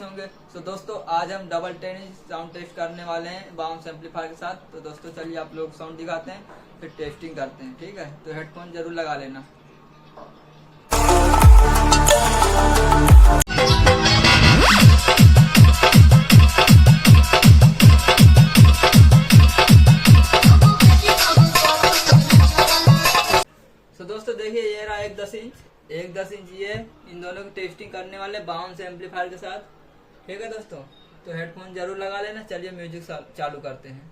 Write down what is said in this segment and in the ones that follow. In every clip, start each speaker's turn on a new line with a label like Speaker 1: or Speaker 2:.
Speaker 1: कैसे होंगे। तो दोस्तों आज हम डबल 10 इंच साउंड टेस्ट करने वाले हैं बाउंस एम्पलीफायर के साथ। तो दोस्तों चलिए आप लोग साउंड दिखाते हैं फिर टेस्टिंग करते हैं, ठीक है। तो हेडफोन जरूर लगा लेना। तो दोस्तों देखिए ये रहा एक 10 इंच ये इन दोनों की टेस्टिंग करने वाले बाउंस एम्पलीफायर के साथ, ठीक है दोस्तों। तो हेडफोन जरूर लगा लेना। चलिए म्यूजिक चालू करते हैं।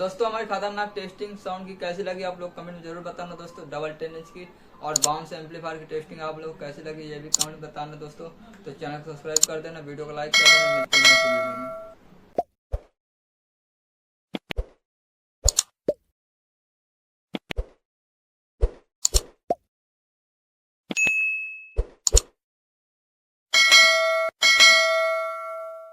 Speaker 1: दोस्तों हमारी खतरनाक टेस्टिंग साउंड की कैसी लगी आप लोग कमेंट में जरूर बताना दोस्तों। डबल 10 इंच की और बाउंस एम्पलीफायर की टेस्टिंग आप लोग कैसी लगी ये भी कमेंट बताना दोस्तों। तो चैनल को सब्सक्राइब कर देना, वीडियो को लाइक कर देना, मिलते हैं नेक्स्ट वीडियो में।